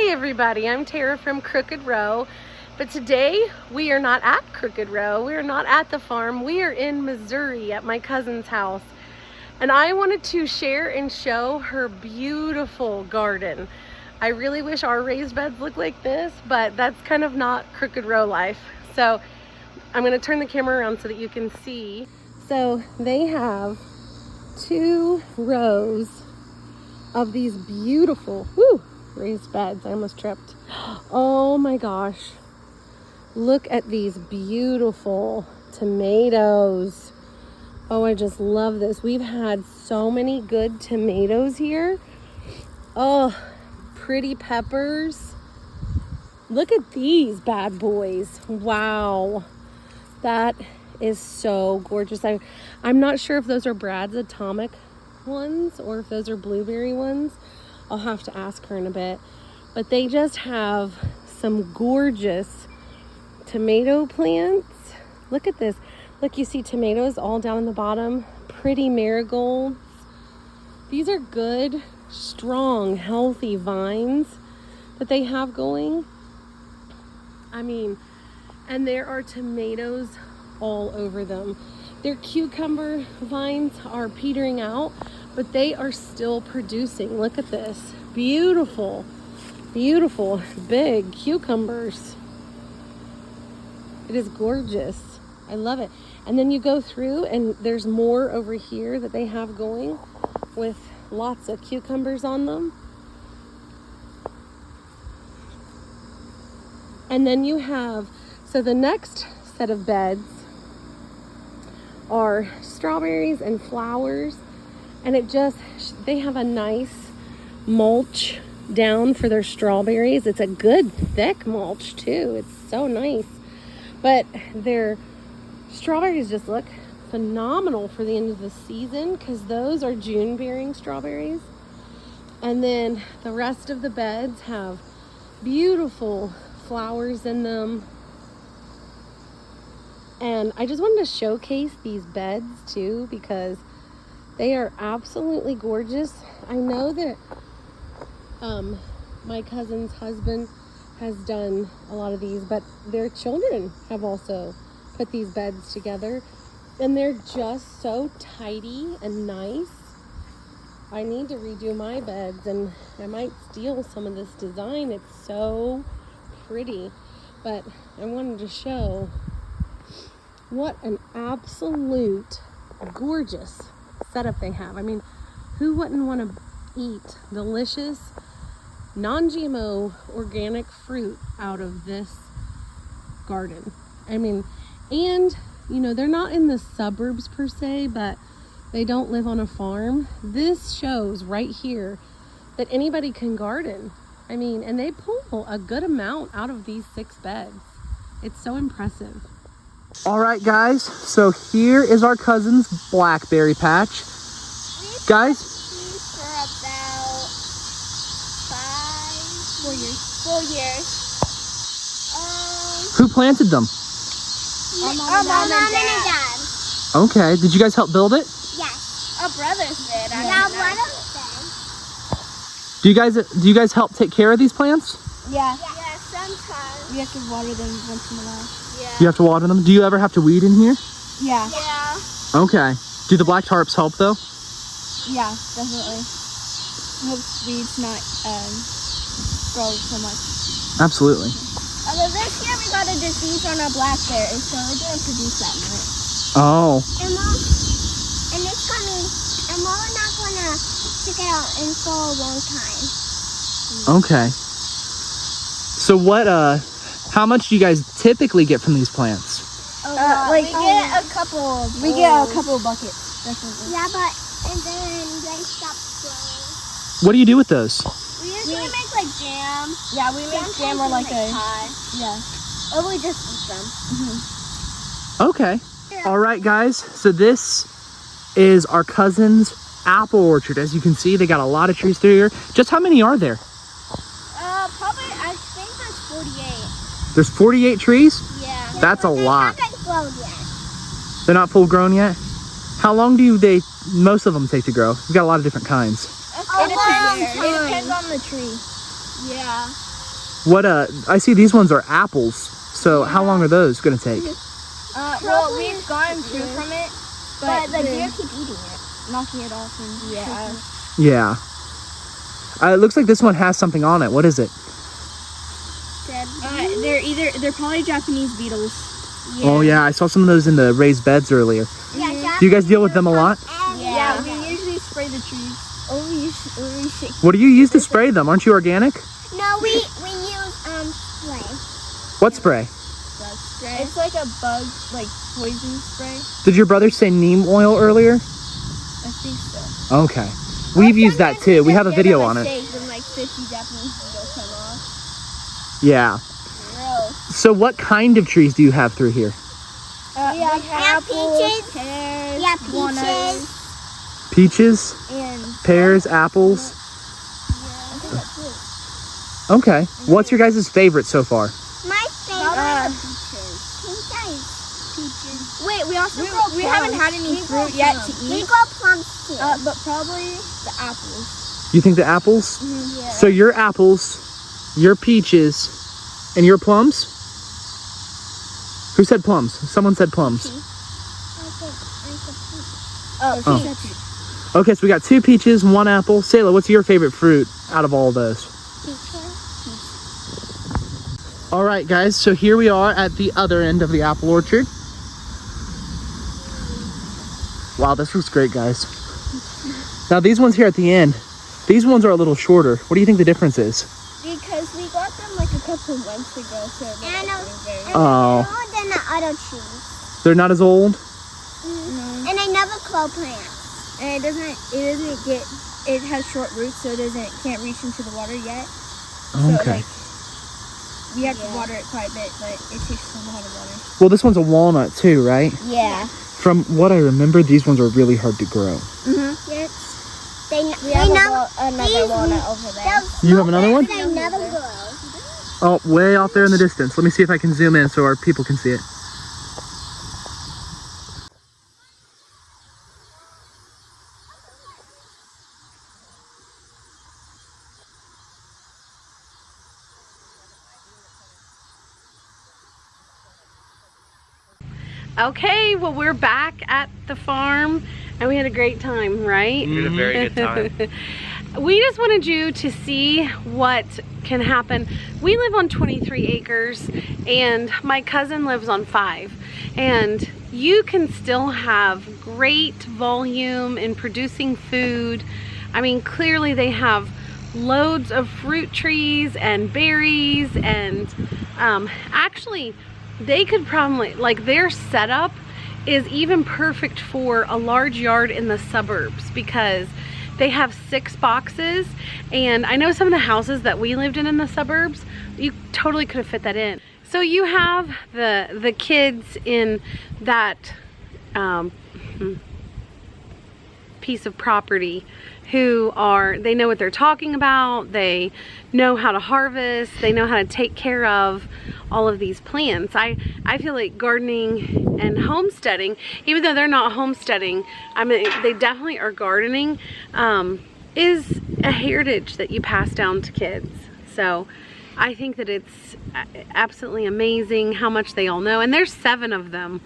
Hey everybody, I'm Tara from Crooked Row, but today we are not at Crooked Row. We are not at the farm. We are in Missouri at my cousin's house, and I wanted to share and show her beautiful garden. I really wish our raised beds looked like this, but that's kind of not Crooked Row life. So I'm going to turn the camera around so that you can see. So they have 2 rows of these beautiful raised beds. I almost tripped. Oh my gosh, look at these beautiful tomatoes. Oh, I just love this. We've had so many good tomatoes here. Oh, pretty peppers. Look at these bad boys. Wow, that is so gorgeous. I'm not sure if those are Brad's Atomic ones or if those are blueberry ones. I'll have to ask her in a bit. But they just have some gorgeous tomato plants. Look at this. Look, you see tomatoes all down in the bottom. Pretty marigolds. These are good, strong, healthy vines that they have going. I mean, and there are tomatoes all over them. Their cucumber vines are petering out, but they are still producing. Look at this. Beautiful, beautiful, big cucumbers. It is gorgeous. I love it. And then you go through and there's more over here that they have going with lots of cucumbers on them. And then you have, so the next set of beds are strawberries and flowers, and they have a nice mulch down for their strawberries. It's a good thick mulch too. It's so nice. But their strawberries just look phenomenal for the end of the season because those are June bearing strawberries. And then the rest of the beds have beautiful flowers in them. And I just wanted to showcase these beds too because they are absolutely gorgeous. I know that my cousin's husband has done a lot of these, but their children have also put these beds together, and they're just so tidy and nice. I need to redo my beds, and I might steal some of this design. It's so pretty, but I wanted to show what an absolute gorgeous setup they have. I mean, who wouldn't want to eat delicious non-GMO organic fruit out of this garden? I mean, and you know, they're not in the suburbs per se, but they don't live on a farm. This shows right here that anybody can garden. I mean, and they pull a good amount out of these 6 beds. It's so impressive. All right, guys, so here is our cousin's blackberry patch. Guys, for about 4 years. who planted them? Our mom and dad. Okay, did you guys help build it? Yes. Our brothers did. Yeah, brothers did. Do you guys help take care of these plants? Yeah. Yeah, sometimes. We have to water them once in a while. Yeah. You have to water them? Do you ever have to weed in here? Yeah. Yeah. Okay. Do the black tarps help though? Yeah, definitely. I hope weeds not grow so much. Absolutely. Although this year we got a disease on our blackberries, so it didn't produce that much. Oh. And Mom, and it's coming, and Mom and not gonna check it out in for a long time. Okay. So how much do you guys typically get from these plants? We get a couple of buckets, definitely. Yeah, but, and then they stop growing. What do you do with those? We usually make like jam. Yeah, we make jam or like a pie. Yeah. Or we just eat them. Okay. All right, guys. So this is our cousin's apple orchard. As you can see, they got a lot of trees through here. Just how many are there? Probably, I think there's 48. There's 48 trees? Yeah. That's a lot. They're not grown yet. They're not full grown yet? How long do most of them take to grow? We've got a lot of different kinds. It depends on the tree. Yeah. What, I see these ones are apples. So how long are those gonna take? Well, we've gotten fruit from it, but the deer keep eating it, knocking it off and Yeah. It looks like this one has something on it. What is it? They're probably Japanese beetles. Oh yeah, I saw some of those in the raised beds earlier. Do you guys deal with them a lot? Yeah, we usually spray the trees. What do you use to spray them? Aren't you organic? No, we use spray. What spray? It's like a bug, like poison spray. Did your brother say neem oil earlier? I think so. Okay. We've used that too. We have a video on it. And like 50 Japanese beetles come off. Yeah. Gross. So what kind of trees do you have through here? We have apples, pears, walnuts, Peaches, and pears, apples. I think that's it. Okay. What's your guys' favorite so far? My favorite peaches. Wait, we also we haven't had any fruit yet to eat. We grow plums too. But probably the apples. You think the apples? Yeah. So your apples, your peaches, and your plums? Who said plums? Someone said plums. Okay, so we got 2 peaches, 1 apple. Sayla, what's your favorite fruit out of all of those? All right, guys, so here we are at the other end of the apple orchard. Wow, this looks great, guys. Now, these ones here at the end, these ones are a little shorter. What do you think the difference is? Because we got them like a couple months ago, so they're not very Oh, than the other trees. they're not as old? And they never grow plants. And it has short roots, so can't reach into the water yet. Okay. We have to water it quite a bit, but it takes a lot of water. Well, this one's a walnut too, right? Yeah. From what I remember, these ones are really hard to grow. Yes. We have another walnut over there. You have another one? They never grow. Oh, way off there in the distance. Let me see if I can zoom in so our people can see it. Okay, well, we're back at the farm and we had a great time, right? We had a very good time. We just wanted you to see what can happen. We live on 23 acres and my cousin lives on 5. And you can still have great volume in producing food. I mean, clearly they have loads of fruit trees and berries and actually they could probably, like, their setup is even perfect for a large yard in the suburbs because they have 6 boxes, and I know some of the houses that we lived in the suburbs, you totally could have fit that in. So you have the kids in that piece of property who they know what they're talking about, they know how to harvest, they know how to take care of all of these plants. I feel like gardening and homesteading, even though they're not homesteading, I mean, they definitely are gardening, is a heritage that you pass down to kids. So I think that it's absolutely amazing how much they all know, and there's 7 of them.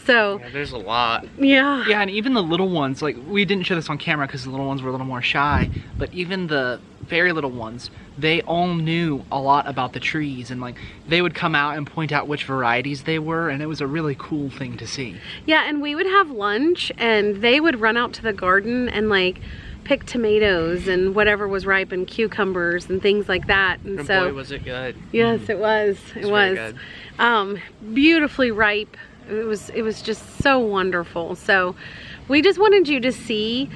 So yeah, there's a lot. Yeah. Yeah, and even the little ones, like, we didn't show this on camera because the little ones were a little more shy, but even the very little ones, they all knew a lot about the trees, and like they would come out and point out which varieties they were, and it was a really cool thing to see. Yeah, and we would have lunch and they would run out to the garden and like pick tomatoes and whatever was ripe and cucumbers and things like that. And so boy, was it good. Yes, it was. It was. Very good. Beautifully ripe. It was just so wonderful. So we just wanted you to see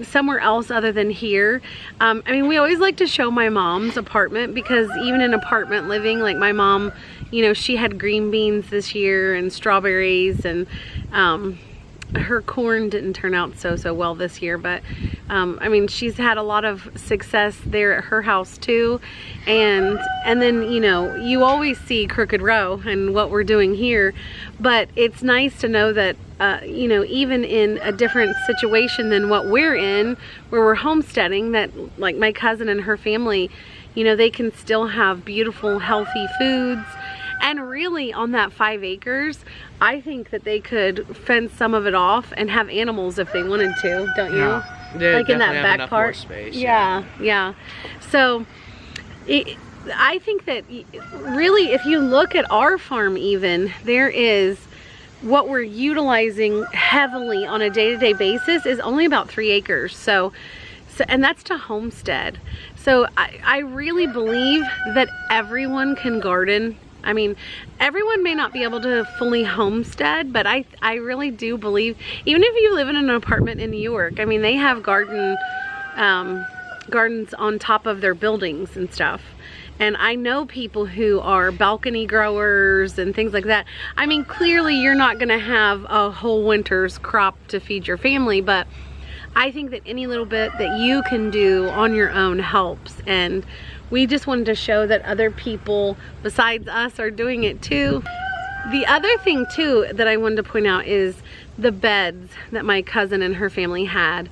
somewhere else other than here. I mean, we always like to show my mom's apartment because even in apartment living, like my mom, you know, she had green beans this year and strawberries, and her corn didn't turn out so well this year, but I mean, she's had a lot of success there at her house too. And then, you know, you always see Crooked Row and what we're doing here, but it's nice to know that you know, even in a different situation than what we're in, where we're homesteading, that like my cousin and her family, you know, they can still have beautiful, healthy foods. And really on that 5 acres, I think that they could fence some of it off and have animals if they wanted to, don't you? Yeah. They Like in that definitely have back part. more space, Yeah. So I think that really, if you look at our farm even, there is what we're utilizing heavily on a day-to-day basis is only about 3 acres. So and that's to homestead. So I really believe that everyone can garden. I mean, everyone may not be able to fully homestead, but I really do believe, even if you live in an apartment in New York, I mean, they have gardens on top of their buildings and stuff. And I know people who are balcony growers and things like that. I mean, clearly you're not gonna have a whole winter's crop to feed your family, but I think that any little bit that you can do on your own helps. And we just wanted to show that other people besides us are doing it too. The other thing too that I wanted to point out is the beds that my cousin and her family had.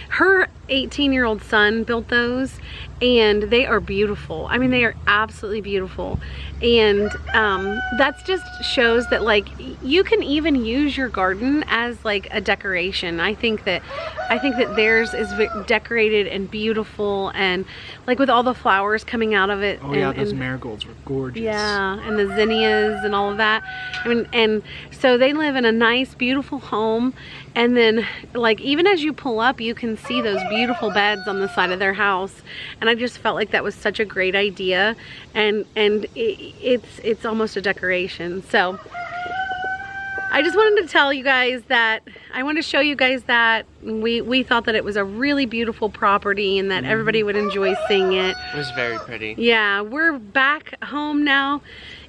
Her 18-year-old son built those, and they are beautiful. I mean, they are absolutely beautiful. And that's just shows that like you can even use your garden as like a decoration. I think that theirs is decorated and beautiful, and like with all the flowers coming out of it. Oh yeah, those marigolds were gorgeous. Yeah, and the zinnias and all of that. I mean, and so they live in a nice, beautiful home. And then like even as you pull up, you can see those beautiful beds on the side of their house. And I just felt like that was such a great idea. And it's almost a decoration. So I just wanted to tell you guys that, I wanted to show you guys that we thought that it was a really beautiful property and that everybody would enjoy seeing it. It was very pretty. Yeah, we're back home now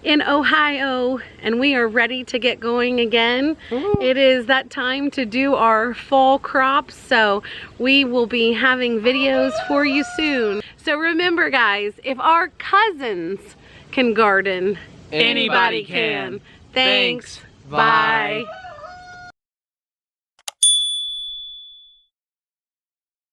in Ohio, and we are ready to get going again. It is that time to do our fall crops, so we will be having videos for you soon. So remember guys, if our cousins can garden, anybody can. Thanks. Bye.